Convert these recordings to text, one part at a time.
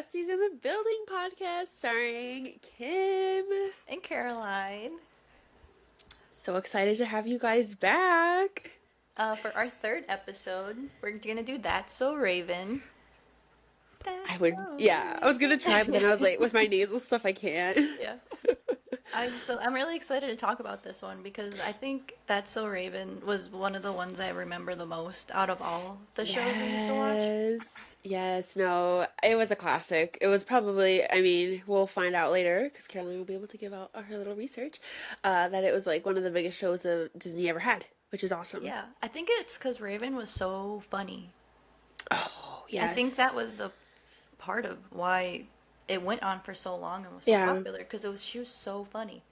Besties in the Building podcast starring Kim. And Caroline, So excited to have you guys back. for our third episode, we're gonna do That's So Raven. I That's would, so yeah, I was gonna try, but then I was Raven. like, with my nasal stuff, I can't. Yeah. I'm really excited to talk about this one because I think That's So Raven was one of the ones I remember the most out of all the shows we used to watch. Yes, no, it was a classic. It was probably, I mean, we'll find out later because Caroline will be able to give out her little research, that it was like one of the biggest shows that Disney ever had, which is awesome. Yeah, I think it's because Raven was so funny. Oh, I think that yes. was a part of why it went on for so long and was so Yeah. popular because she was so funny.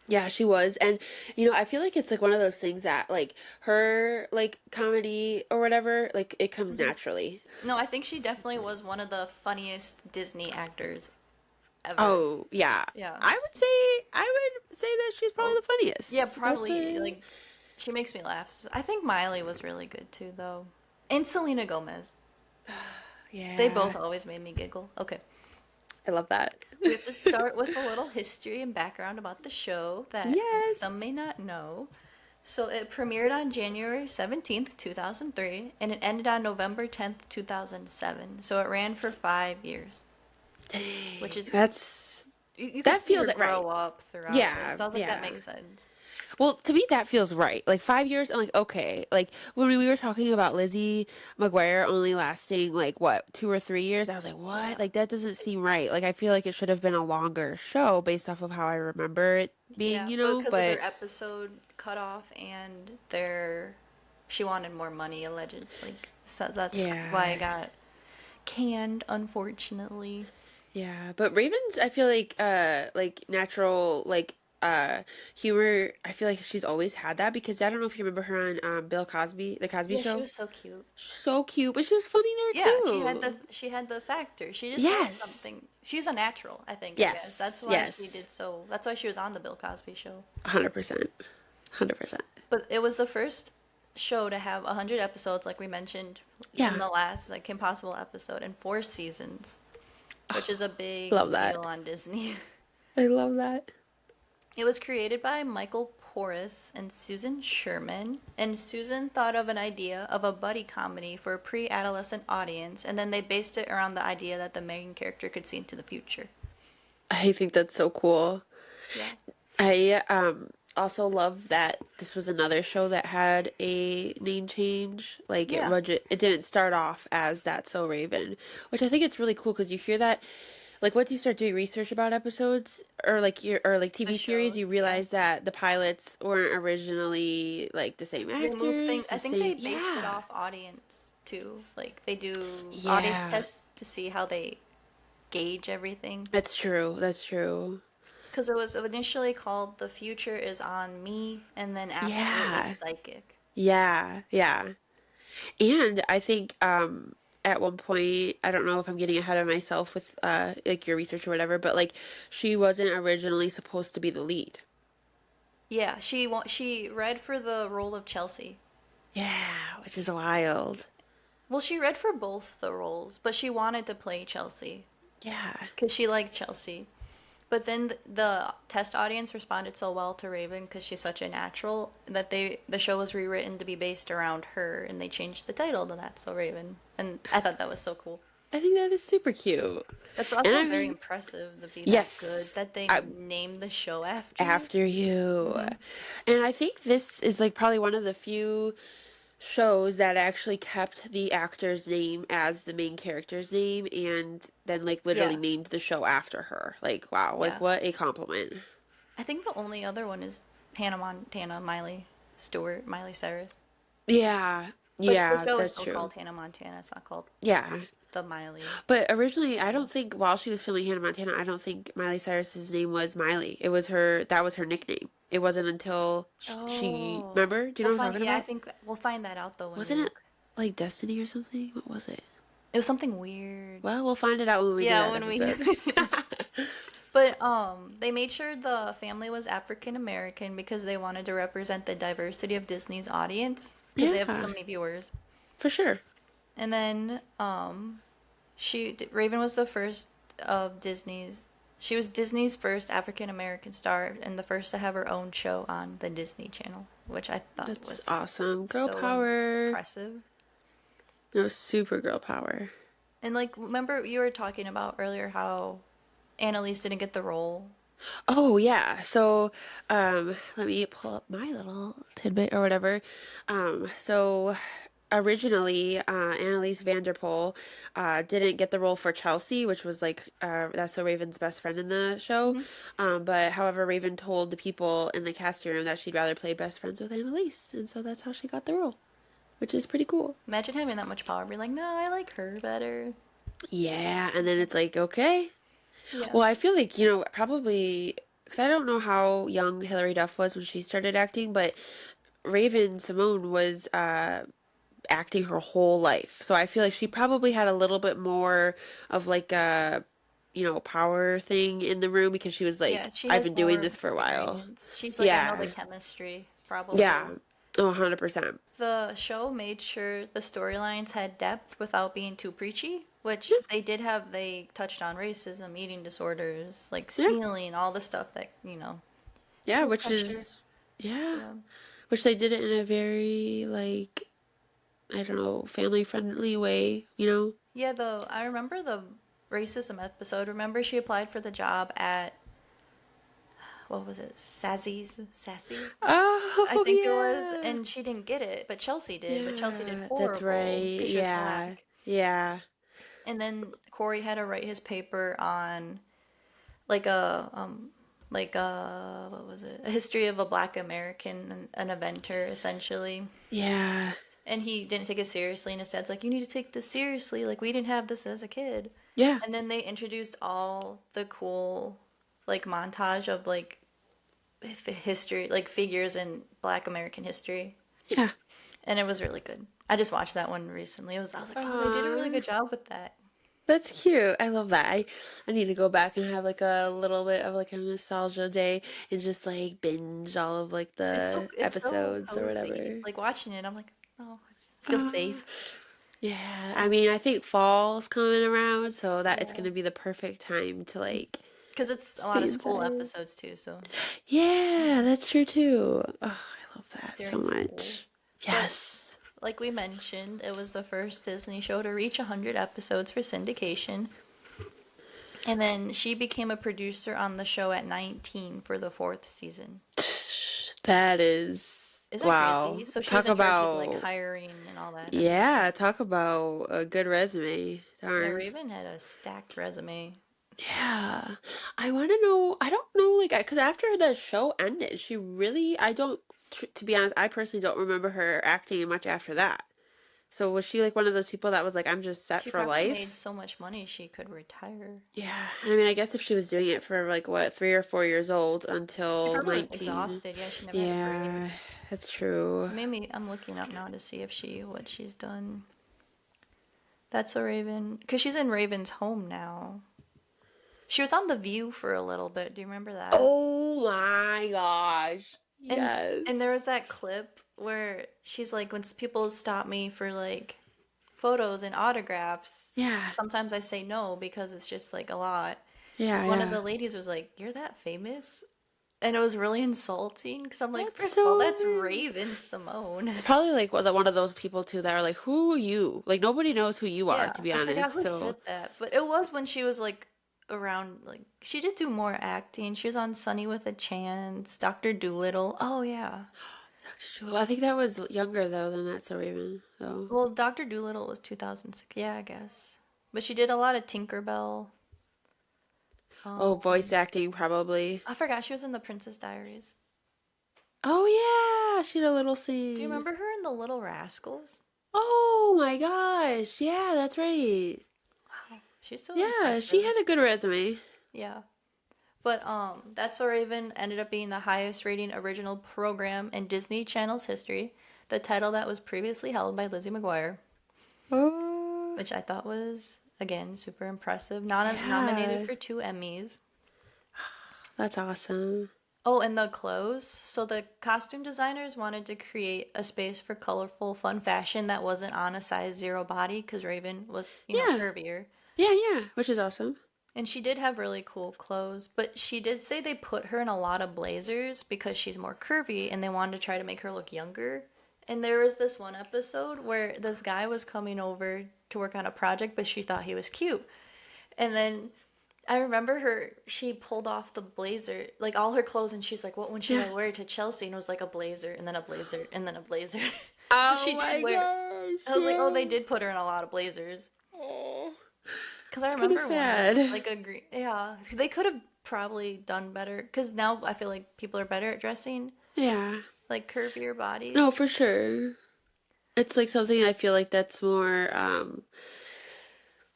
Yeah, she was. And I feel like it's like one of those things that like her like comedy or whatever, like it comes Mhm. naturally. No, I think she definitely was one of the funniest Disney actors ever. Oh, yeah. Yeah. I would say that she's probably Well, the yeah, funniest. That's probably like she makes me laugh. I think Miley was really good too, though. And Selena Gomez. They yeah. both always made me giggle. Okay. I love that. We have to start with a little history and background about the show that some Yes. may not know. So it premiered on January 17th, 2003, and it ended on November 10th, 2007. So it ran for 5 years, which Dang. is you could That see feels her it right. grow up throughout it. Yeah, Sounds like that yeah. makes sense. Well, to me, that feels right. Like 5 years, I'm like, okay. Like when we were talking about Lizzie McGuire only lasting like what, 2 or 3 years, I was like, what? Yeah. Like that doesn't seem right. Like I feel like it should have been a longer show based off of how I remember it being, Yeah, but because of But their episode cutoff and she wanted more money allegedly. Like, so that's why yeah. it got canned, unfortunately. Yeah, but Raven's I feel like natural uh humor, I feel like she's always had that because I don't know if you remember her on Bill Cosby, the Cosby Yeah, she Show. was so cute. So cute, but she was funny there Yeah, too. she had the factor. She just had Yes. something. She's a natural, I think, I guess. That's Yes. why she Yes. did so. That's why she was on the Bill Cosby show. 100%. 100%. But it was the first show to have 100 episodes, like we mentioned in Yeah. the last like Impossible episode, and 4 seasons, which is a Love big deal that. on Disney. I love that. It was created by Michael Porras and Susan Sherman, and Susan thought of an idea of a buddy comedy for a pre-adolescent audience, and then they based it around the idea that the main character could see into the future. I think that's so cool. Yeah. I also love that this was another show that had a name change. Like Yeah. it didn't start off as That's So Raven, which I think it's really cool because you hear that like once you start doing research about episodes or like The TV series, you shows, yeah. realize that the pilots weren't originally like the same They move things. actors, I the think same they based it yeah. off audience too. Like they do audience Yeah. tests to see how they gauge everything. That's true. That's true. Because it was initially called The Future Is On Me, and then Absolutely Yeah. Psychic. Yeah. Yeah. And I think at one point, I don't know if I'm getting ahead of myself with like your research or whatever, but like she wasn't originally supposed to be the lead. Yeah, she read for the role of Chelsea. Yeah, which is wild. Well, she read for both the roles, but she wanted to play Chelsea Yeah. because she liked Chelsea. But then the test audience responded so well to Raven because she's such a natural that the show was rewritten to be based around her, and they changed the title to That So Raven. And I thought that was so cool. I think that is super cute. That's And also I very mean, impressive to be that good yes, that they I, named the show after you. after you. Hmm. And I think this is like probably one of the few shows that actually kept the actor's name as the main character's name and then like literally Yeah, named the show after her. Like wow, like yeah. what a compliment. I think the only other one is Hannah Montana, Miley Stewart, Miley Cyrus. Yeah. But the Yeah, show is that's still true. called Hannah Montana. It's not called Yeah. The Miley But originally, I don't show. think while she was filming Hannah Montana, I don't think Miley Cyrus's name was Miley. It was her, that was her nickname. It wasn't until she, Oh, remember? Do you we'll know what I'm find. talking Yeah, I about? think we'll find that out though when we Wasn't it look. like Destiny or something? What was it? It was something weird. Well, we'll find it out when we do Yeah, that when we. episode. But they made sure the family was African American because they wanted to represent the diversity of Disney's audience because they have so Yeah, many viewers. for sure. And then Raven was the first of Disney's. She was Disney's first African American star and the first to have her own show on the Disney Channel, which I thought That's was awesome. Girl so power. impressive. No, super girl power. And like, remember you were talking about earlier how Annalise didn't get the role. Oh yeah. So, let me pull up my little tidbit or whatever. So originally, Annalise Vanderpool didn't get the role for Chelsea, which was like that's so Raven's best friend in the show. Hmm. But however, Raven told the people in the casting room that she'd rather play best friends with Annalise, and so that's how she got the role, which is pretty cool. Imagine having that much power. Be like, no, I like her better. Yeah, and then it's like, okay. Yeah. Well, I feel like, probably because I don't know how young Hilary Duff was when she started acting, but Raven-Symoné was acting her whole life. So I feel like she probably had a little bit more of like a, power thing in the room because she was Yeah, like, she I've has been doing more this for a while. experience. She's like, I know the Yeah. chemistry, probably. Yeah. Oh, 100%. The show made sure the storylines had depth without being too preachy, Yeah. which they did have. They touched on racism, eating disorders, like Yeah. stealing, all the stuff that, Yeah, peer which pressure. is, yeah, Yeah. which they did it in a very, like, I don't know, family friendly way. Yeah, though, I remember the racism episode. Remember she applied for the job at, what was it, Sassy's? I Oh, think it was, yeah. and she didn't get it, but Chelsea did. But Chelsea did Yeah, that's horrible right. because she was Yeah. black. Yeah. And then Corey had to write his paper on like a what was it? A history of a Black American, an inventor essentially. Yeah. And he didn't take it seriously, and his dad's like, "You need to take this seriously. Like we didn't have this as a kid." Yeah. And then they introduced all the cool like montage of like history, like figures in Black American history, Yeah. and it was really good. I just watched that one recently. I was like, "Oh, they did a really Aw, good job with that." that's cute. I love that. I need to go back and have like a little bit of like a nostalgia day and just like binge all of like the It's so episodes or cozy. whatever. Like watching it, I'm like, oh, I feel Uh, safe. yeah. I mean, I think fall's coming around, so that it's Yeah, gonna be the perfect time to like because it's a lot stay of school inside. episodes too. So Yeah, that's true too. Oh, I love that so during school, much. but Yes. like we mentioned, it was the first Disney show to reach 100 episodes for syndication, and then she became a producer on the show at 19 for the fourth season. That is, Isn't that wow. crazy? So she was Talk in charge of like about, hiring and all that everything. yeah, talk about a good resume. Yeah, Darn. Raven had a stacked resume. Yeah. I want to know, I don't know, like, because after the show ended, she really, I don't, to be honest, I personally don't remember her acting much after that. So was she like one of those people that was like, I'm just set She for probably made life? so much money she could retire. Yeah. And I mean, I guess if she was doing it for like, what, 3 or 4 years old She until probably was 19. exhausted. Yeah, she never had a break. Yeah, that's true. Maybe I'm looking up now to see if what she's done. That's a Raven, because she's in Raven's home now. She was on The View for a little bit. Do you remember that? Oh my gosh. And there Yes. was that clip where she's like, when people stop me for like photos and autographs, Yeah. sometimes I say no because it's just like a lot. Yeah, One of yeah. the ladies was like, "You're that famous?" And it was really insulting because I'm like, That's first of all, so that's weird. Raven Simone. It's probably like one of those people too that are like, who are you? Like nobody knows who you are, Yeah, to be I forgot honest. who So, said that, but it was when she was like around, like she did do more acting. She was on Sunny with a Chance, Dr. Dolittle. Oh yeah. Dr. Jewel, I think that was younger though than That's So Raven. So, Well, Dr. Dolittle was 2006. Yeah, I guess. But she did a lot of Tinkerbell. oh, voice Um, acting probably. I forgot she was in The Princess Diaries. Oh yeah, she had a little Do you scene. remember her in The Little Rascals? Oh my gosh. Yeah, that's right. Wow, she's so Yeah, she impressive. had a good resume. Yeah. But That's So Raven ended up being the highest rating original program in Disney Channel's history, the title that was previously held by Lizzie McGuire, Oh, which I thought was again super impressive. Nominated yeah. for 2 Emmys. That's awesome. Oh, and the clothes. So the costume designers wanted to create a space for colorful, fun fashion that wasn't on a size zero body because Raven was, Yeah. curvier. Yeah, yeah, which is awesome. And she did have really cool clothes, but she did say they put her in a lot of blazers because she's more curvy and they wanted to try to make her look younger. And there was this one episode where this guy was coming over to work on a project, but she thought he was cute. And then I remember she pulled off the blazer, like all her clothes, and she's like, what one should Yeah. I wear to Chelsea? And it was like a blazer, and then a blazer, and then a blazer. So Oh she did my wear, I gosh, was like, oh, they yeah. did put her in a lot of blazers. Oh, Because I it's kind of remember one, sad. like a green, yeah, they could have probably done better. Because now I feel like people are better at dressing, Yeah. like curvier No, bodies. for sure. It's like something I feel like that's more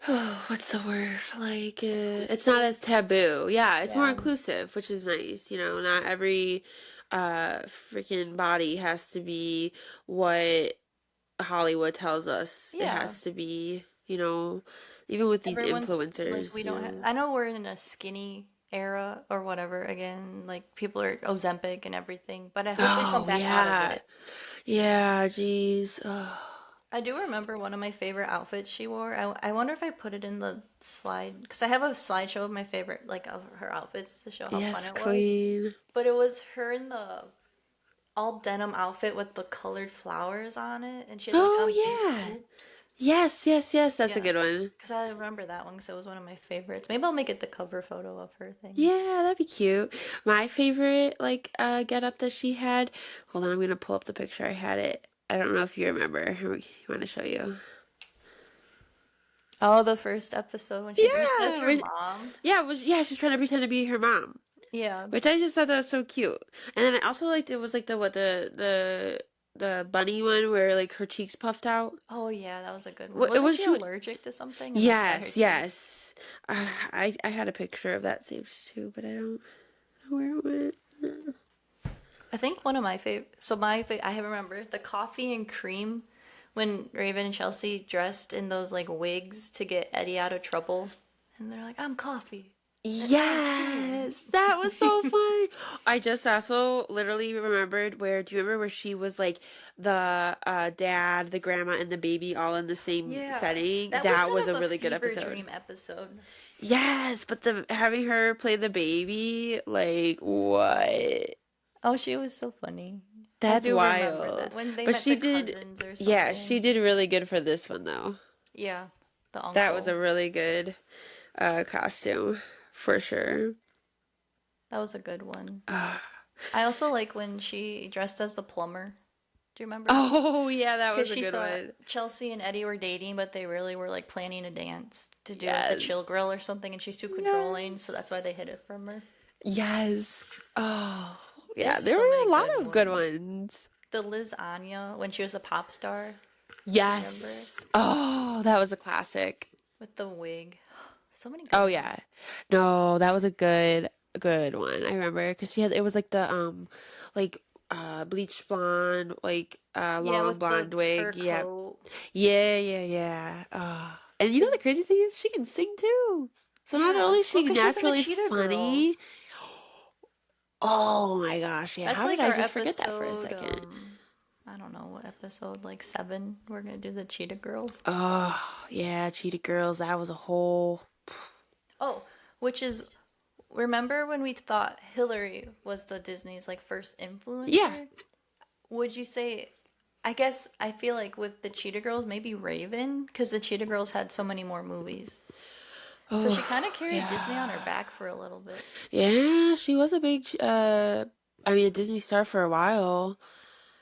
oh, what's the word? Like it's not Inclusive. as taboo. Yeah, it's more Yeah. inclusive, which is nice. Not every freaking body has to be what Hollywood tells us it Yeah. has to be, even with these Everyone's like, we influencers, don't have, I know we're in a skinny era or whatever again, like people are Ozempic and everything, but I hope they come Oh, back out of yeah. it. Yeah, geez. Oh. I do remember one of my favorite outfits she wore. I wonder if I put it in the slide because I have a slideshow of my favorite, like of her outfits to show how fun Yes, it was. queen. But it was her in the all denim outfit with the colored flowers on it, and she had like Oh, big yeah. hoops. Yes, yes, yes. That's a Yeah, good one. because I remember that one because it was one of my favorites. Maybe I'll make it the cover photo of her thing. Yeah, that'd be cute. My favorite, like, get up that she had. Hold on, I'm gonna pull up the picture. I had it. I don't know if you remember. Here, you want to show you? Oh, the first episode when she dressed as Yeah, her mom. yeah. She's trying to pretend to be her mom, Yeah. which I just thought that was so cute. And then I also liked it was like the bunny one where like her cheeks puffed out. Oh yeah, that was a good one. It Wasn't was she she? allergic to something, and that's why her Yes, cheeks? yes. I had a picture of that saved too, but I don't know where it went. I think one of my favorite. So I remember the coffee and cream when Raven and Chelsea dressed in those like wigs to get Eddie out of trouble, and they're like, "I'm coffee and I'm cream." Yes, that was so fun. I just also literally remembered where, do you remember where she was like the dad, the grandma, and the baby all in the same Yeah, setting? that was That kind was a of a really good fever episode. dream episode. Yes, but the having her play the baby, like what? Oh, she was so funny. I That's do remember that wild. when they But met the cousins or she something. did really good for this one though. Yeah, the That was uncle. a really good costume for sure. That was a good one. Ah. I also like when she dressed as the plumber. Do you remember? Oh yeah, that Because was a she good thought one. Chelsea and Eddie were dating, but they really were like planning a dance to do like the chill Yes. grill or something, and she's too controlling, so that's why Yes. they hid it from her. Yes. Oh, yeah, There's just there so were many a lot good of good ones. ones. The Liz Anya when she was a pop star. Do you remember? Yes. Oh, that was a classic. With the wig. So many Oh good yeah. ones. No, that was a good one. I remember because she had it was like the like bleach blonde, like Yeah, long with the blonde fur wig. Yeah. coat. Yeah, yeah, yeah. And you know Cause the crazy thing is she can sing too. So not yeah, only is well, she cause she was in the naturally Cheetah funny, Girls. oh my gosh, yeah. That's How did like I our just forget that for a episode. second? I don't know what episode, like 7. We're gonna do the Cheetah Girls. Oh, yeah, Cheetah Girls, that was a whole. Oh, which is remember when we thought Hillary was the Disney's like first Yeah. influencer? Would you say I guess I feel like with the Cheetah Girls, maybe Raven, because the Cheetah Girls had so many more movies. So she kind of Oh, carried Disney on her yeah. back for a little bit. Yeah, she was a big, I mean, a Disney star for a while.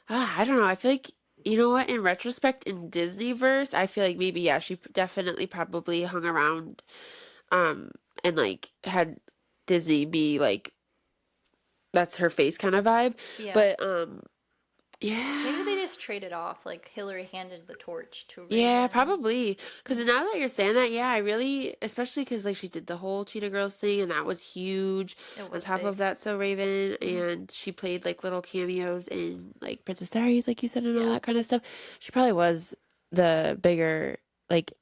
I don't know. I feel like, you know what, in retrospect, in Disneyverse, I feel like maybe, yeah, she definitely probably hung around, um, and like had Disney be like, that's her face kind of vibe. Yeah. But, Maybe they yeah. just traded off, like Hillary handed the torch to Yeah, Raven. probably. Because now that you're saying that, yeah, I really, especially because like she did the whole Cheetah Girls thing, and that was huge. It On was top of big. that, So Raven, Mhm. and she played like little cameos in like Princess Diaries, like you said, and all Yeah. that kind of stuff. She probably was the bigger like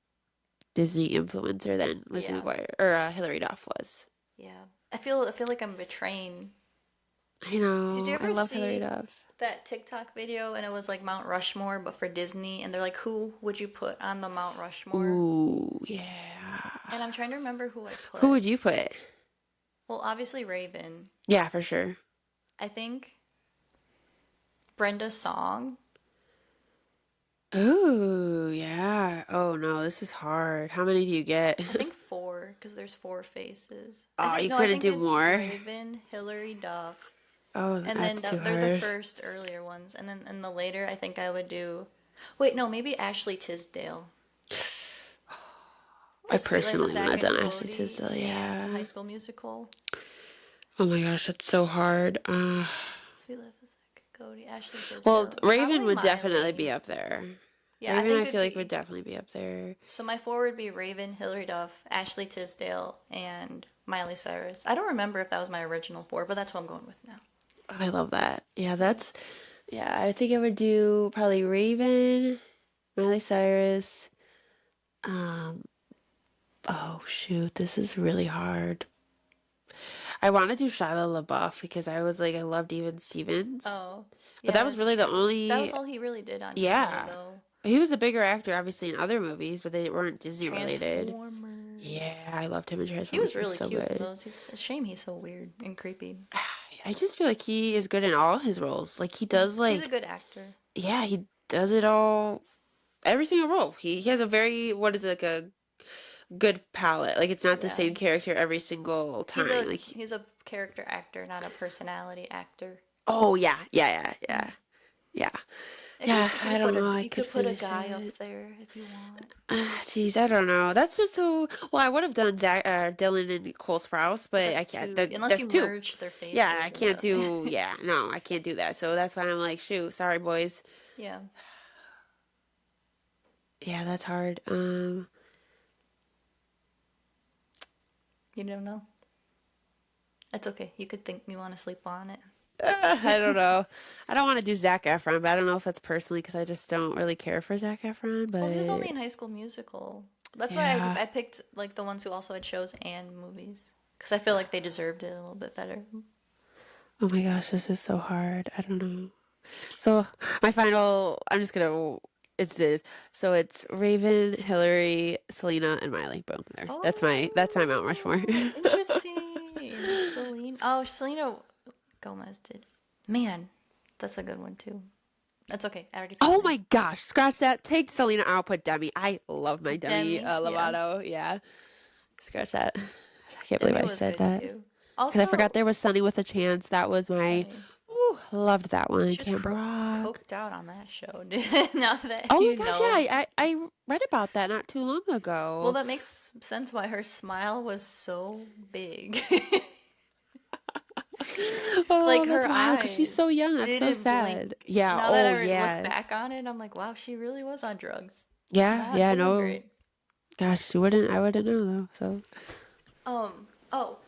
Disney influencer than Lizzie Yeah. McGuire or Hilary Duff was. Yeah. I feel like I'm betraying. I Did you know. I ever love Hilary see Duff. that TikTok video, and it was like Mount Rushmore, but for Disney, and they're like, who would you put on the Mount Rushmore? Ooh, yeah. And I'm trying to remember who I Who put. would you put? Well, obviously Raven. Yeah, for sure. I think Brenda's song. Ooh, yeah. Oh no, this is hard. How many do you get? I think four, because there's four faces. I Oh, think you no, I couldn't think do it's more? Raven, Hillary Duff, Oh, and then that's too they're the hard. first earlier ones, and then in the later, I think I would do. Wait, no, maybe Ashley Tisdale. I Is Sweet Life of personally want Zack to and done Ashley Cody Tisdale, and High yeah. School Musical. Oh my gosh, that's so hard. Sweet Life of Zack and Cody, Ashley Well, Tisdale. Raven Probably would definitely be Miley. up there. Yeah, I Raven, think I it'd feel like would be. definitely be up there. So my four would be Raven, Hillary Duff, Ashley Tisdale, and Miley Cyrus. I don't remember if that was my original four, but that's what I'm going with now. I love that. Yeah, Yeah. yeah, I think I would do probably Raven, Miley Cyrus. Um, oh shoot, this is really hard. I want to do Shia LaBeouf because I was like, I loved Even Stevens, Oh, but yeah, that was that's really the true. That was only, all he really did on Disney, yeah. though. He was a bigger actor, obviously, in other movies, but they weren't Disney related. Yeah, Transformers. I loved him in He was Transformers. He was really so cute in good. those. He's a shame he's so weird and creepy. I just feel like he is good in all his roles. Like he does He's a like, good actor. yeah, he does it all, every single role. He has a very, what is it, like a good palette. Like it's not the Yeah. same character every single time. Like, He's a character actor, not a personality actor. oh yeah, yeah, yeah, Mm. yeah, yeah, I yeah. guess I don't know. I you could could put a finish guy up it. there if you want. Jeez, I don't know. That's just so. Well, I would have done Dylan and Cole Sprouse, But but I that's can't. two, unless you That's two. merge their Yeah, faces. I can't Yeah. do. Yeah, no, I can't do that. So that's why I'm like, shoot, sorry, boys. Yeah. Yeah, that's hard. You don't know. That's okay. You could think you want to sleep on it. I don't know. I don't want to do Zac Efron, but I don't know if that's personally because I just don't really care for Zac Efron. Well, he was only But in High School Musical. That's why yeah. I picked like the ones who also had shows and movies because I feel like they deserved it a little bit better. Oh my gosh, this is so hard. I don't know. So my final, I'm just gonna. It's this. So it's Raven, Hillary, Selena, and Miley. Boom. There. That's my Mount Rushmore. Oh, interesting. Selena Gomez did. Man, that's a good one too. That's okay. I already picked Oh mine. my gosh, scratch that. Take Selena. I'll put Demi. I love my Demi Demi, yeah. Lovato. Yeah. Scratch that. I can't believe Demi I was said good that. too. Because I forgot Also, there was Sunny with a Chance. That was my. Sunny. Ooh, loved that one. She was Camp Rock. coked out on that show, dude. Now that Oh my you gosh, know. yeah. I read about that not too long Well, ago. that makes sense why her smile was so big. Oh, Like that's her wild because she's eyes so young. That's so didn't blink. sad. Yeah. Now that Oh, I look yeah. back on it, I'm like, wow, she really was on drugs. Yeah. Not Yeah. doing No. great. Gosh, you wouldn't. I wouldn't know though. So Oh,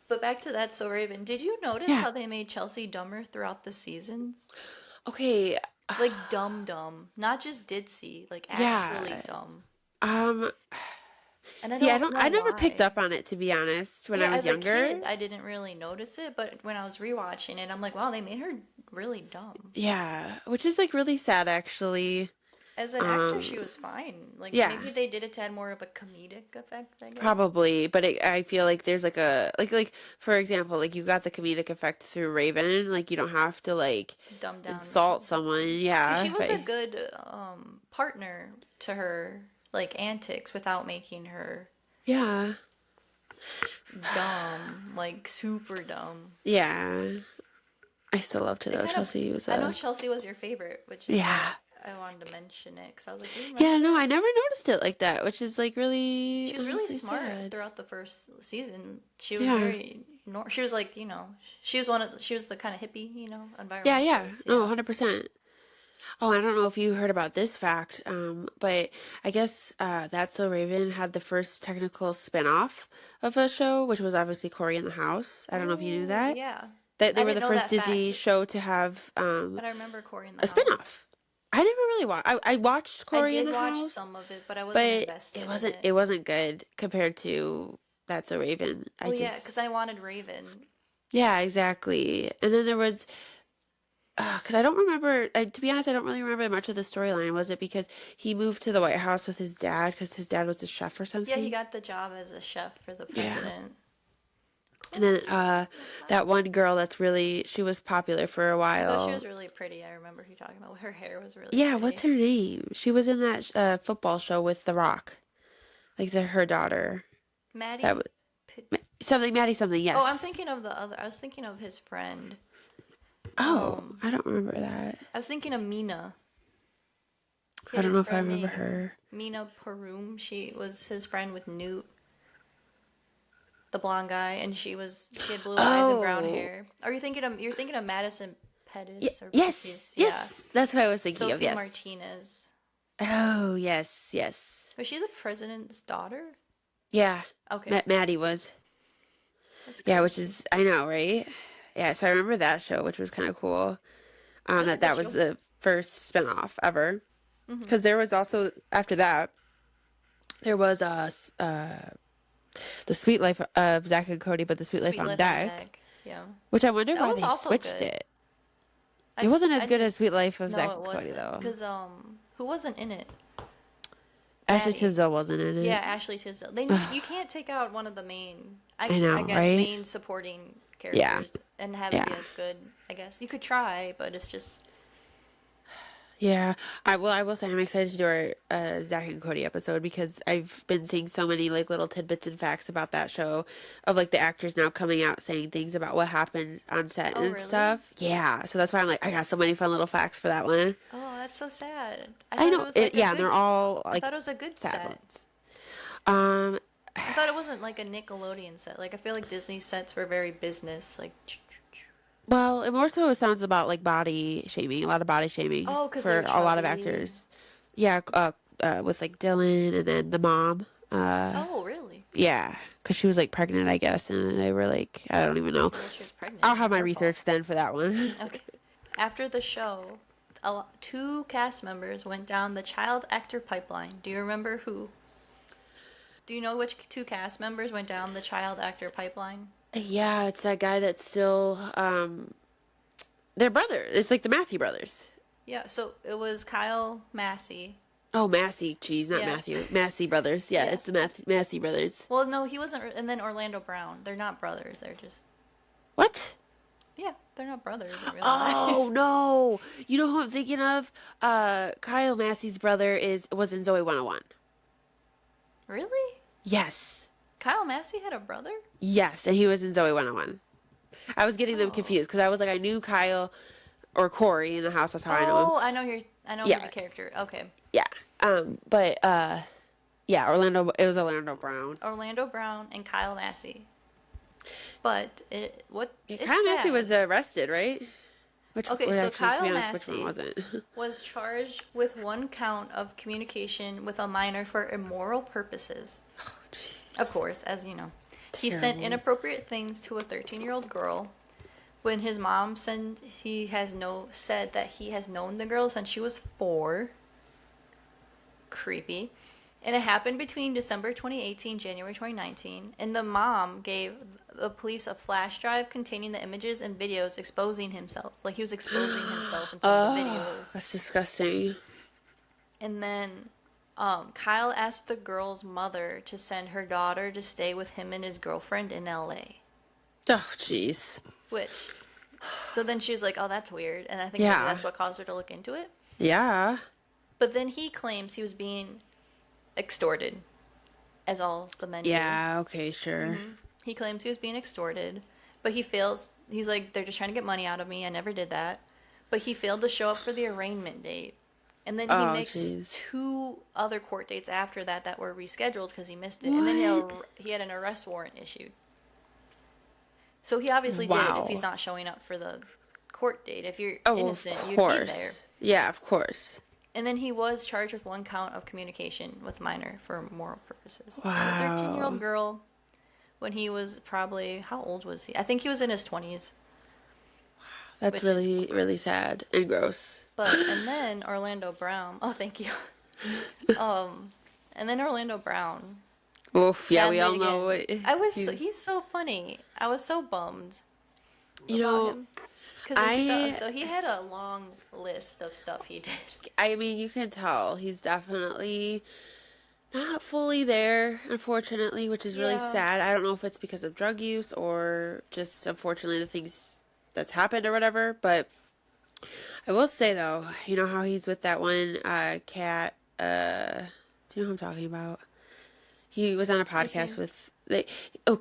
but back to that. So Raven, did you notice yeah. how they made Chelsea dumber throughout the seasons? Okay. Like dumb, not just ditzy, like actually Yeah. dumb. Um. And I See, I don't don't. know I never picked why. up on it to be honest when I Yeah, was as a younger. kid, I didn't really notice it, but when I was rewatching it, I'm like, wow, they made her really dumb. Yeah, which is like really sad actually. As an actor, Um. she was fine. Like Yeah. maybe they did it to add more of a comedic effect, I guess. Probably, but I feel like there's like a like for example, like you got the comedic effect through Raven, like you don't have to like Dumbed down insult someone, Chelsea. Because she yeah. was a good partner to her like antics without making her Yeah. dumb, like super dumb. Yeah. I still loved her They though. kind of, Chelsea was I know a Chelsea was your favorite, which is why yeah. I wanted to mention it because I was like, you Yeah, remember no, I that? never noticed it like that, which is like really She was really honestly smart sad. throughout the first season. She was Yeah. very, she was like, she was the kind of hippie, Yeah, yeah. environmentalist. No, Yeah. 100%. Oh, I don't know if you heard about this fact, but I guess That's So Raven had the first technical spin-off of a show, which was obviously Cory in the House. I don't know if you knew Oh, that. yeah. That they I were didn't the know first that Disney fact, show to have but I remember Corey in the a House. spin-off. I never really watched. I watched I Cory in did the watch House, some of it, but I wasn't but invested in it. it wasn't good compared to That's So Raven. I Well, yeah, because just I wanted Raven. yeah, exactly. And then there was because I don't remember. To be honest, I don't really remember much of the storyline. Was it because he moved to the White House with his dad because his dad was a chef or Yeah, he something? got the job as a chef for the Yeah. president. And then Cool. that one girl that's really she was popular for a I thought she while. was really pretty. I remember you talking about her hair was really Yeah, what's pretty. her name? She was in that football show with The Rock, like her daughter. That Maddie. was something Maddie something. Oh, I'm Yes. thinking of the other. I was thinking of his friend. Oh, Um, I don't remember that. I was thinking of Mina. He I had don't his know if I friend remember named her. Mina Parum. She was his friend with Newt, the blonde guy, and she had blue eyes and brown Oh, hair. Are you thinking of you're thinking of Madison Pettis or yes, Pettis? Yeah, yes. That's what I was thinking of. Sophie Yes. Martinez. Oh, yes, yes. Was she the president's daughter? Yeah, Okay, Maddie was. that's Yeah, which crazy. is I know, right? Yeah, so I remember that show, which was kind of cool. It was a good That was show. the first spinoff ever. Hmm. Because there was also after that there was the Sweet Life of Zach and Cody, but the Sweet Life Sweet on Life on Deck, Deck. Yeah, which I wonder that why was they also switched good. it. It wasn't as I good didn't. as Sweet Life of No, Zach it and Cody wasn't. though. Cause who wasn't in it? Ashley Maddie. Tisdale wasn't in Yeah, it. Ashley Tisdale. They need you can't take out one of the main, I I know, guess right? main supporting Yeah, characters and have it yeah. be as good. I guess you could try, but it's just Yeah, I will say I'm excited to do our Zach and Cody episode because I've been seeing so many like little tidbits and facts about that show of like the actors now coming out saying things about what happened on set oh and really? stuff. Yeah, so that's why I'm like I got so many fun little facts for that one. Oh, that's so sad. I know it. Yeah, and they're all I like thought it was a good sad set. ones. Um, I thought it wasn't like a Nickelodeon set. Like I feel like Disney sets were very business. Like well, it more so sounds about like body shaming, a lot of body shaming oh, because for they're a lot of chubby. actors. Yeah, with like Dylan and then the mom. Oh really? Yeah, because she was like pregnant, I guess, and they were like, I don't even know. Okay, well she was pregnant. I'll have It's my her fault. research then for that one. Okay. After the show, two cast members went down the child actor pipeline. Do you remember who? Do you know which two cast members went down the child actor pipeline? Yeah, it's that guy that's still their brother. It's like the Matthew brothers. Yeah, so it was Kyle Massey. Oh, Massey, geez, not Yeah. Matthew. Massey brothers. Yeah, Yeah. it's the Massey brothers. Well, no, he wasn't. And then Orlando Brown. They're not brothers. They're just. What? Yeah, they're not brothers in real Oh life. no! You know who I'm thinking of? Kyle Massey's brother was in Zoe 101. Really? Yes. Kyle Massey had a brother? Yes, and he was in Zoe 101. I was getting them Oh. confused because I was like, I knew Kyle or Corey in the house. That's how I know him. Oh, I know your. I know Yeah, the character. Okay. yeah. But yeah, Orlando. It was Orlando Brown. Orlando Brown and Kyle Massey. But Yeah, it's Kyle Massey sad. was arrested, right? Okay, Well, so actually, to be Kyle honest, which one Massey wasn't? was charged with one count of communication with a minor for immoral purposes. Oh, Of jeez. course, as you know. He sent Terrible. inappropriate things to a 13-year-old girl. When his mom said said that he has known the girl since she was 4. Creepy. And it happened between December 2018, January 2019, and the mom gave the police a flash drive containing the images and videos exposing himself. Like he was exposing himself in some of the Oh, videos. that's disgusting. And then Kyle asked the girl's mother to send her daughter to stay with him and his girlfriend in LA. Oh, jeez. Which, so then she was like, oh, that's weird. And I think maybe Yeah. that's what caused her to look into it. Yeah. But then he claims he was being extorted, as all the men do. Yeah. Okay. Sure. He claims he was being extorted, but he fails. He's like, they're just trying to get money out of me. I never did that. But he failed to show up for the arraignment date. And then he Oh, makes jeez. 2 other court dates after that were rescheduled because he missed it. And then What? he had an arrest warrant issued. So he obviously did it if he's Wow. not showing up for the court date. If you're Oh, innocent, of you'd be there. course. Yeah, of course. And then he was charged with 1 count of communication with minor for moral purposes. So a Wow. 13-year-old girl, when he was probably, how old was he? I think he was in his 20s. That's Which is really, really sad and gross. And then Orlando Brown, oh, thank you. And then Orlando Brown. Oof. Yeah, we sadly all know again- what he's so funny. I was so bummed. You about know, him? Because in 2000, I so he had a long list of stuff he did. I mean, you can tell he's definitely not fully there, unfortunately, which is really Yeah. sad. I don't know if it's because of drug use or just unfortunately the things that's happened or whatever, but I will say though, you know how he's with that one cat do you know who I'm talking about? He was on a He podcast seemed with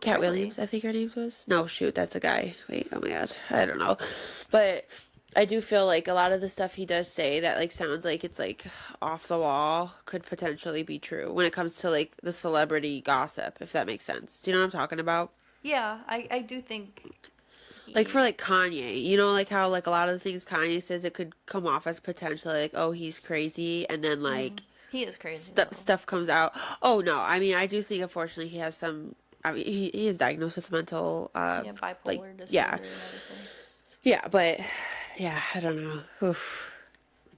Cat really. Williams, I think her name was. No, shoot, that's a guy. Wait, oh my god, I don't know. But I do feel like a lot of the stuff he does say that like sounds like it's like off the wall could potentially be true when it comes to like the celebrity gossip, if that makes sense. Do you know what I'm talking about? Yeah, I do think Like for he. like Kanye, you know, like how like a lot of the things Kanye says it could come off as potentially like, oh, he's crazy, and then like He is crazy though. stuff comes out. Oh no, I mean I do think unfortunately he has some. I mean he is diagnosed with mental Yeah, like bipolar yeah, disorder and everything. yeah, but yeah, I don't know. Oof.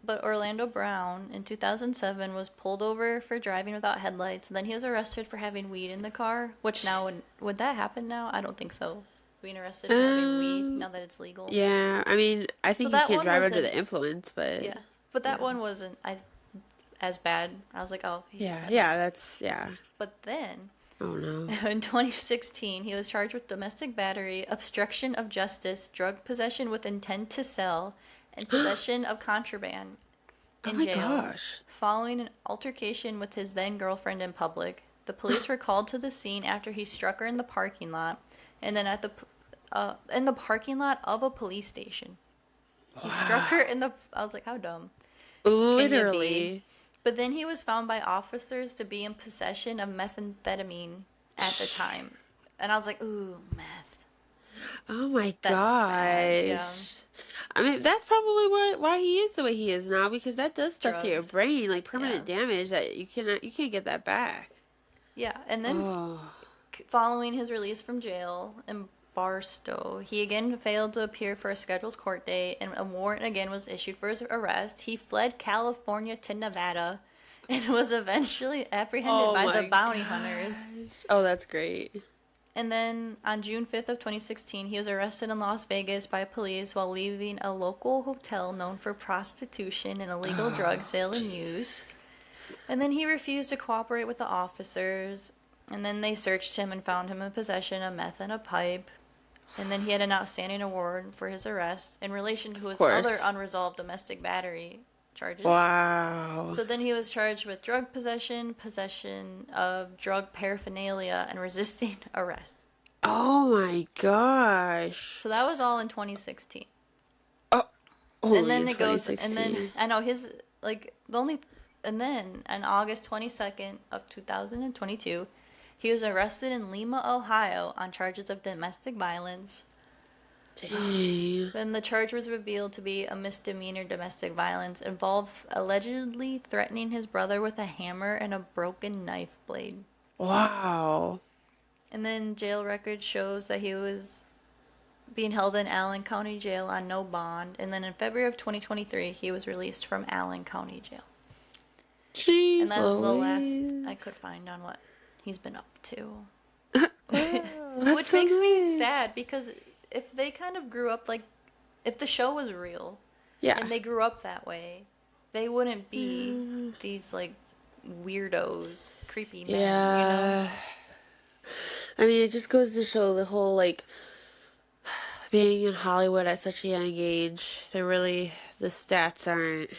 But Orlando Brown in 2007 was pulled over for driving without headlights. And then he was arrested for having weed in the car, which now would that happen now? I don't think so. Being arrested for having weed Um, now that it's legal. yeah, I mean I So think you that can't one drive under wasn't, the influence, but yeah. But that yeah, one wasn't as bad. I was like, oh, he just yeah, had weed. yeah, that's yeah. But then Oh no. in 2016, he was charged with domestic battery, obstruction of justice, drug possession with intent to sell, and possession of contraband Oh in my jail gosh. following an altercation with his then girlfriend in public. The police were called to the scene after he struck her in the parking lot, and then in the parking lot of a police station. He struck her Wow. in the. I was like, how dumb can you be? Literally. But then he was found by officers to be in possession of methamphetamine at the time, and I was like, ooh, meth. Oh my That's bad. Yeah, gosh. I mean, that's probably why he is the way he is now because that does stuff to your drugs. brain, like Yeah, permanent damage that you can't get that back. yeah, and then Oh, following his release from jail in Barstow, he again failed to appear for a scheduled court date, and a warrant again was issued for his arrest. He fled California to Nevada and was eventually apprehended oh by the my bounty hunters. gosh. Oh, that's great. And then on June 5th of 2016, he was arrested in Las Vegas by police while leaving a local hotel known for prostitution and illegal drug Oh, sale and use. jeez. And then he refused to cooperate with the officers. And then they searched him and found him in possession of meth and a pipe. And then he had an outstanding award for his arrest in relation to Of his other course. unresolved domestic battery charges. Wow. So then he was charged with drug possession, possession of drug paraphernalia, and resisting arrest. Oh my gosh. So that was all in 2016. Oh, And only then in it goes, and then 2016. I know his, like, the only, and then on August 22nd of 2022, he was arrested in Lima, Ohio on charges of domestic violence. Dang. Then the charge was revealed to be a misdemeanor domestic violence, involved allegedly threatening his brother with a hammer and a broken knife blade. Wow. And then jail record shows that he was being held in Allen County Jail on no bond. And then in February of 2023, he was released from Allen County Jail. And Jeez that's the last I Louise. could find on what he's been up to. Wow, that's Which so makes me nice. sad because if they kind of grew up like, if the show was real Yeah. and they grew up that way, they wouldn't be Yeah. these like weirdos, creepy men, you know? Yeah. I mean, it just goes to show the whole like being in Hollywood at such a young age. The stats aren't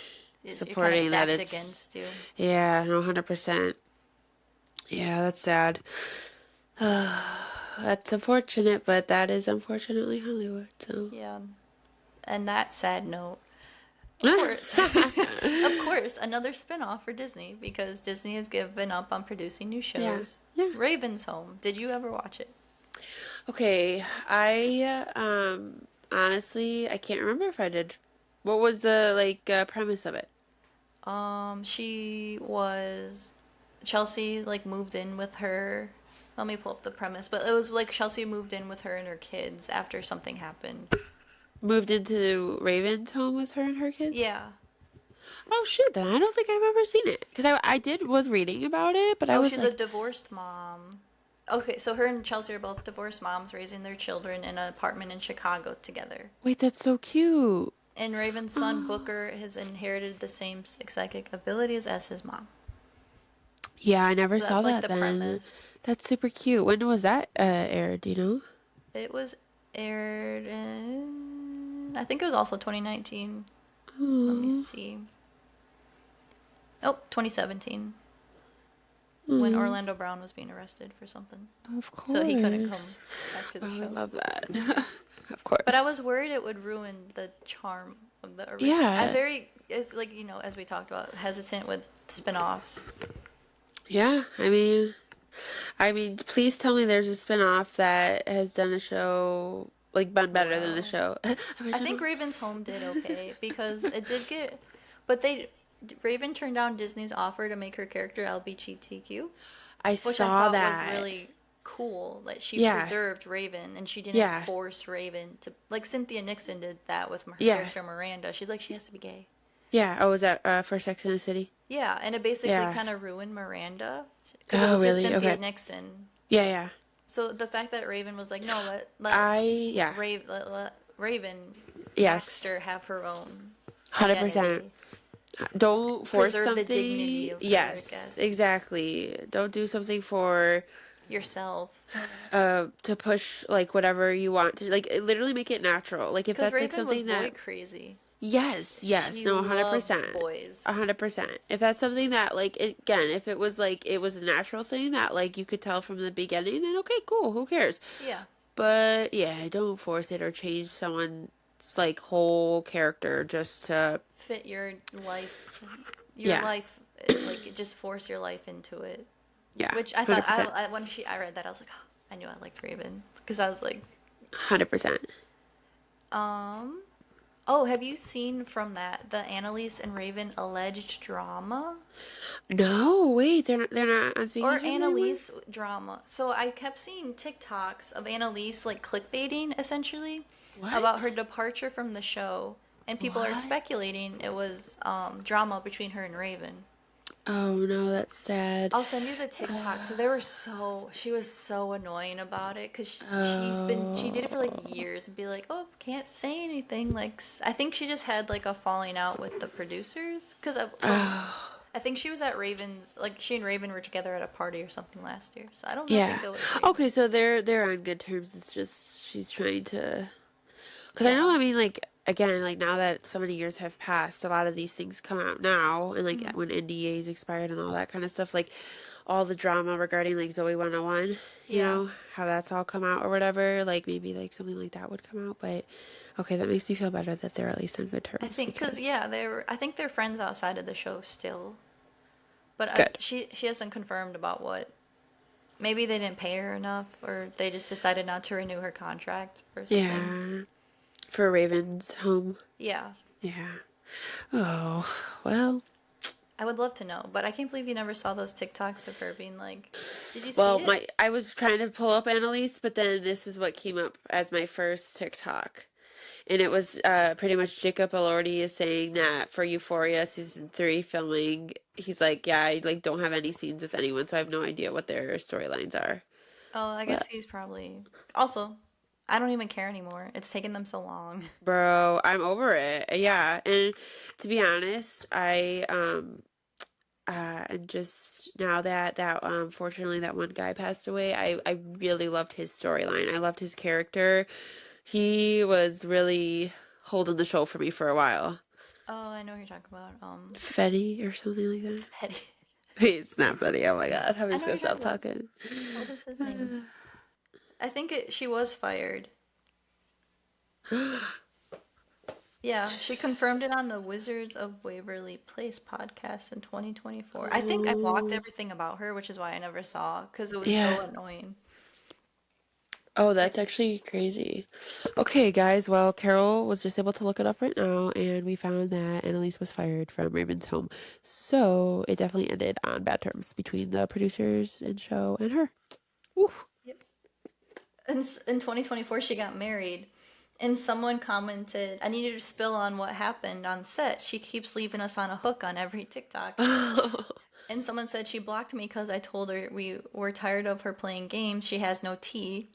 You're kind of supporting that stacked it's, against you. yeah, no, 100%. Yeah, that's sad. That's unfortunate, but that is unfortunately Hollywood, so. Yeah. And that sad note, of course, of course, another spin-off for Disney because Disney has given up on producing new Yeah, shows. yeah. Raven's Home. Did you ever watch it? Okay, I honestly I can't remember if I did. What was the like premise of it? She was Chelsea like moved in with her. Let me pull up the premise, but it was like Chelsea moved in with her and her kids after something happened. Moved into Raven's home with her and her kids? Yeah. Oh shoot, then I don't think I've ever seen it because I was reading about it, but I Oh, was she's a like, divorced mom. Okay, so her and Chelsea are both divorced moms raising their children in an apartment in Chicago together. Wait, that's so cute. And Raven's son Oh, Booker has inherited the same psychic abilities as his mom. yeah, I never So saw that's like that the then. premise. That's super cute. When was that aired? Do you know? It was aired in, I think it was also 2019. Let me Oh, see. Oh, 2017, when oh, Orlando Brown was being arrested for something. of So he couldn't come course. back to the Oh, I show. love that. Of But I course. was worried it would ruin the charm of the original. I'm Yeah. very, it's like, as we talked about, hesitant with spin-offs. Yeah. I mean, please tell me there's a spin-off that has done a show like been better than the Well, show I think Raven's originals. Home did okay because it did get, but Raven turned down Disney's offer to make her character LGBTQ, I which I saw thought was that. really cool. Like she Yeah. preserved Raven and she didn't Yeah. force Raven to, like Cynthia Nixon did that with her Yeah. character Miranda. She's like she has to be gay. Yeah. Oh, was that for Sex in the City? Yeah, and it basically Yeah. kind of ruined Miranda because it Oh, was just really? Cynthia Okay. Nixon. Yeah, yeah. So the fact that Raven was like, no, Yeah. Let Raven Yes. Baxter have her own 100%. identity, Don't force preserve the dignity something. of her, I Yes, guess, exactly. Don't do something for yourself. to push like whatever you want to like literally make it natural. Like if Because that's like Raven was something boy that crazy. yes, She no, loved 100%. boys. 100%. If that's something that like again, if it was like it was a natural thing that like you could tell from the beginning, then okay, cool, who cares? Yeah, But yeah, don't force it or change someone's like whole character just to fit your life. Your yeah. life, like just force your life into it. Yeah, Which I thought 100%. when I read that I was like, oh, I knew I liked Raven because I was like, 100%. um, oh, have you seen from that the Annalise and Raven alleged drama No, wait, they're not on speaking or terms anymore? Annalise drama? So I kept seeing TikToks of Annalise like clickbaiting essentially about her What? departure from the show, and people are What? speculating it was drama between her and Raven. Oh no, that's sad. I'll send you the TikTok. So she was so annoying about it because she did it for like Oh. years and be like, oh, can't say anything. Like, I think she just had like a falling out with the producers because Oh. I think she was at Raven's, like she and Raven were together at a party or something last year. So I don't know, Yeah. think it was Raven. Okay, so they're on good terms. It's just she's trying to because I know Yeah. I mean like again like now that so many years have passed, a lot of these things come out now and like Hmm. when NDAs expired and all that kind of stuff like all the drama regarding like Zoe 101, Yeah. how that's all come out or whatever, like maybe like something like that would come out, but okay, that makes me feel better that they're at least on good I terms think because because yeah, I think they're friends outside of the show still, but good. she hasn't confirmed about what. Maybe they didn't pay her enough, or they just decided not to renew her contract or something. Yeah, for Raven's home. Yeah, Yeah. Oh, well. I would love to know, but I can't believe you never saw those TikToks of her being like, "Did you see Well, it?" I was trying to pull up Annalise, but then this is what came up as my first TikTok. And it was pretty much Jacob Elordi is saying that for Euphoria season 3 filming, he's like, yeah, I like don't have any scenes with anyone, so I have no idea what their storylines are. Oh, I guess But he's probably also. I don't even care anymore. It's taken them so long. bro, I'm over it. Yeah, and to be honest, and just now that fortunately that one guy passed away, I really loved his storyline. I loved his character. He was really holding the show for me for a while. Oh, I know who you're talking about. Fetty or something like that. Petty. Wait, it's not Fetty. Oh my god, I'm I just know who gonna you're stop talking about. talking. What was his name? I think she was fired. Yeah, she confirmed it on the Wizards of Waverly Place podcast in 2024. I think I blocked Oh, everything about her, which is why I never saw because it was yeah. so annoying. Oh, Like, that's actually crazy. Okay, guys. Well, Carol was just able to look it up right now, and we found that Annalise was fired from Raven's home. So it definitely ended on bad terms between the producers and show and her. Oof. yep. In 2024, she got married, and someone commented, "I needed to spill on what happened on set. She keeps leaving us on a hook on every TikTok." And someone said she blocked me because I told her we were tired of her playing games. She has no tea.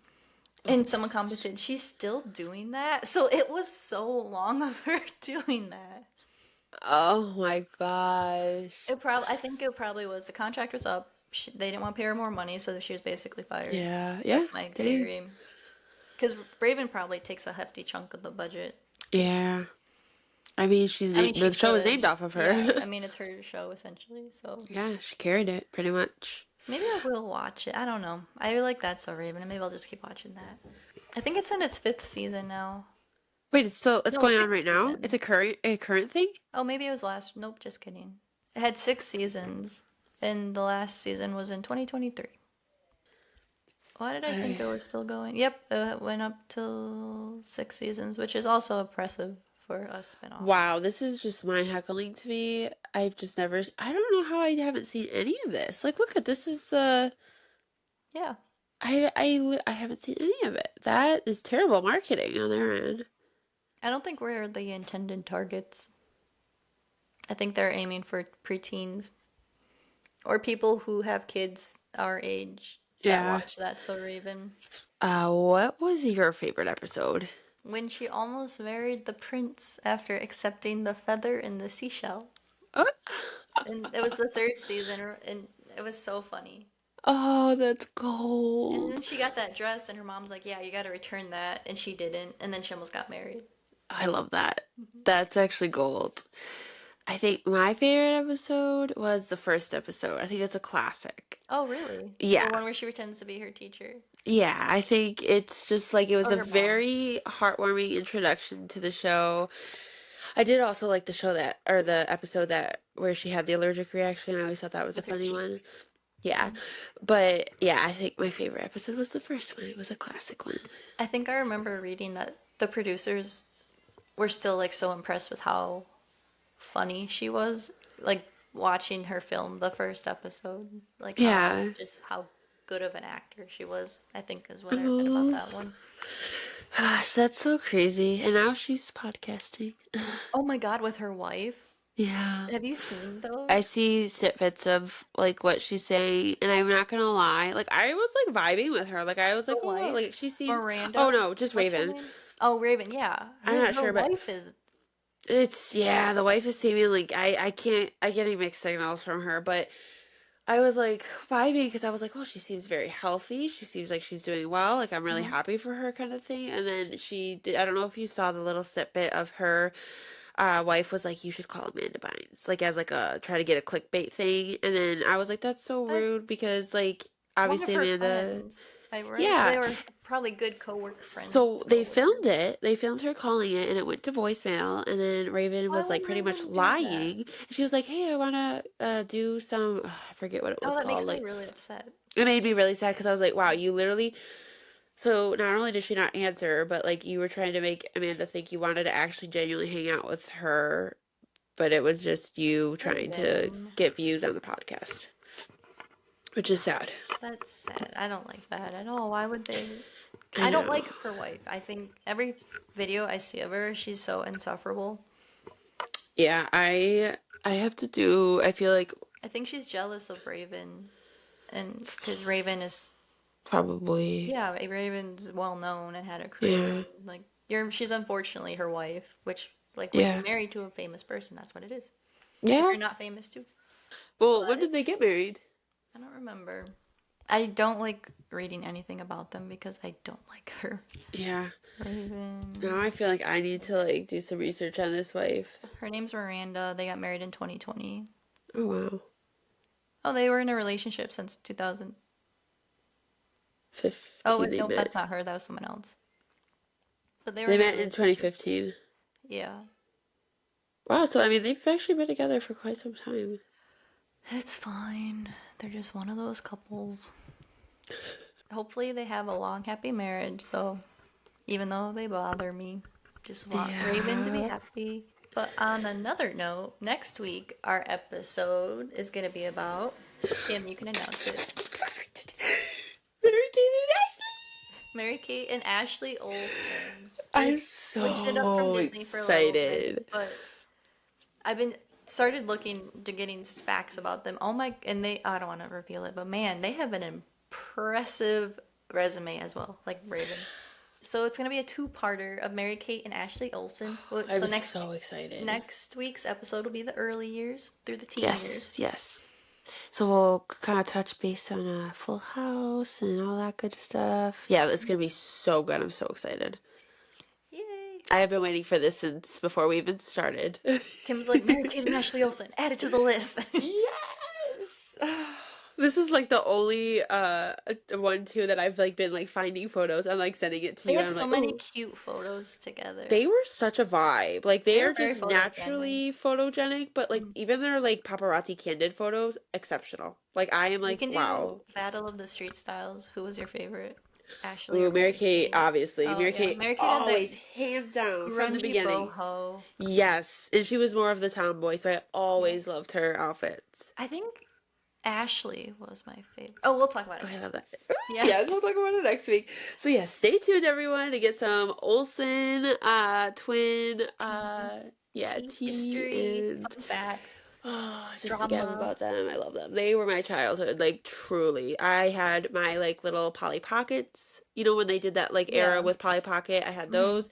Oh And my someone gosh. commented, she's still doing that? So it was so long of her doing that. Oh my gosh. I think it probably was the contract was up. They didn't want to pay her more money, so she was basically fired. Yeah, yeah, That's my dang. theory. Because Raven probably takes a hefty chunk of the budget. Yeah. I mean, I mean, she the show is named could. off of Yeah, her. I mean, it's her show essentially. So Yeah, she carried it pretty much. maybe I will watch it. I don't know. I really like That So Raven, and maybe I'll just keep watching that. I think it's in its fifth season now. Wait, it's No, going on sixth right now? It's season. a current thing? Oh, maybe it was last. Nope, just kidding. It had six seasons, and the last season was in 2023. Why did I think I- it was still going? Yep, it went up till six seasons, which is also impressive for a spinoff. Wow, this is just mind heckling to me. I've just never, I don't know how I haven't seen any of this. Like, look at this is the, Yeah, I haven't seen any of it. That is terrible marketing on their end. I don't think we're the intended targets. I think they're aiming for preteens or people who have kids our age that Yeah. watch That So Raven. What was your favorite episode? When she almost married the prince after accepting the feather in the seashell. Oh, And it was the third season, and it was so funny. oh, that's And then gold. she got that dress, and her mom's like, "Yeah, you got to return that," and she didn't. And then she almost got married. I love that. That's actually gold. I think my favorite episode was the first episode. I think it's a classic. Oh, really? The Yeah. one where she pretends to be her teacher Yeah, I think it's just like it was or a her mom. very heartwarming introduction to the show. I did also like the show that, or the episode that where she had the allergic reaction. I always thought that was a With her funny one. cheeks. Yeah. But yeah, I think my favorite episode was the first one. It was a classic one. I think I remember reading that the producers were still like so impressed with how funny she was, like watching her film the first episode, like Yeah. how good of an actor she was. I think is what I read about Oh, that one. gosh, that's so crazy. And now she's podcasting. Oh my God, with her wife. Yeah. Have you seen I those? see snippets of like what she's saying, and I'm not gonna lie, like I was like vibing with her. Like I was The like, oh wow, wife, like she seems. Oh Miranda. no, just What's her Raven. name? Oh, Raven. Yeah, I'm not her sure, but wife is. it's yeah, the wife is seeming like I getting mixed signals from her, but I was like vibing because I was like, oh, she seems very healthy. She seems like she's doing well. Like I'm really Mhm. happy for her, kind of thing. And then she did. I don't know if you saw the little snippet of her wife was like, you should call Amanda Bynes, like as like a try to get a clickbait thing. And then I was like, that's so That's rude because like one of obviously her Amanda, friends. I right. yeah. They were probably good coworker So friends, they coworkers. filmed it. They filmed her calling it, and it went to voicemail. And then Raven Why was would like pretty much Raven do that? lying. And she was like, "Hey, I wanna do some. I forget what it Oh, was that called. makes me Like really upset. it made me really sad because I was like, wow, you literally. So not only did she not answer, but like you were trying to make Amanda think you wanted to actually genuinely hang out with her, but it was just you trying to Raven. get views on the podcast, which is sad. That's sad. I don't like that at all. Why would they? I I don't know. like her wife. I think every video I see of her, she's so insufferable. Yeah, I have to do. I feel like I think she's jealous of Raven, and because Raven is, probably. yeah, Raven's well known and had a career. Yeah. Like she's unfortunately her wife, which like when you're Yeah. married to a famous person, that's what it is. If Yeah. you're not famous too, Well, when but did they get married? I don't remember. I don't like reading anything about them because I don't like her. Yeah. Now Raven. I feel like I need to like do some research on this wife. Her name's Miranda. They got married in 2020. Oh wow. Oh, they were in a relationship since 2000. Oh, 15 wait, they no, met. that's not her. That was someone else. But they were They in a met in relationship. 2015. Yeah. Wow, so I mean they've actually been together for quite some time. It's fine. They're just one of those couples. Hopefully they have a long, happy marriage, so even though they bother me, just want Raven to be Yeah. happy. But on another note, next week our episode is going to be about Kim, you can announce it. Mary Kate and Ashley. Mary Kate and Ashley Olsen. They I'm switched it up from so Disney for a little bit, excited. but I've been started looking to getting facts about them. Oh my, and they, I don't want to reveal it, but man, they have an impressive resume as well, like Raven. So it's gonna be a two-parter of Mary Kate and Ashley Olsen. I'm So next so excited. next week's episode will be the early years through the teen years. Yes, yes. So we'll kind of touch base on Full House and all that good stuff. Yeah, it's gonna be so good. I'm so excited. Yay! I have been waiting for this since before we even started. Kim's like Mary Kate and Ashley Olsen, add it to the list. Yes. This is like the only one too that I've like been like finding photos and like sending it to They you and had I'm so like, many oh, cute photos together. they were such a vibe. Like they They are were very just photogenic. naturally photogenic, but like Mhm. even their like paparazzi candid photos, exceptional. Like I am We like, can do wow. Battle of the Street Styles. Who was your favorite? Ashley Ooh, or Mary Mary Kate, Kate? obviously. Oh Mary yeah, Kate Mary Kate had that always hands down from the grungy beginning. boho. Yes, and she was more of the tomboy, so I Yeah. always loved her outfits. I think Ashley was my favorite. Oh, we'll talk about Oh, it I next love week. that. Yeah. Yes, we'll talk about it next week. So yeah, stay tuned everyone to get some Olsen twin Teen, yeah, teen tea history, and fun facts, oh, just to gab drama. about them. I love them. They were my childhood, like truly. I had my like little Polly Pockets. You know when they did that like era Yeah. with Polly Pocket, I had Hmm. those.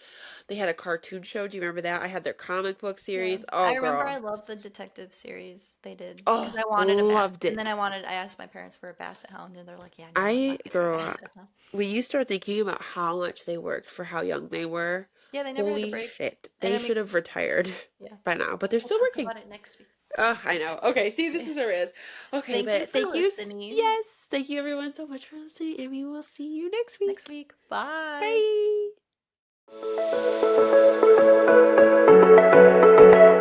They had a cartoon show. Do you remember that? I had their comic book Yeah. series. I Oh remember I girl. loved the detective series they did because Oh, I wanted a basset, loved and then it. I asked my parents for a basset hound, and they're like, "Yeah, no, I'm I not getting a girl, basset hound." when you start thinking about how much they worked for how young they were, Yeah, they never had a holy break, shit. and They I mean, should have retired yeah, by now, but they're we'll still talk working. about it next week. I know. Okay, see, this is where it is. Okay, Thank you but for thank you. listening. Yes, thank you everyone so much for listening, and we will see you next Next week. week, bye. Bye.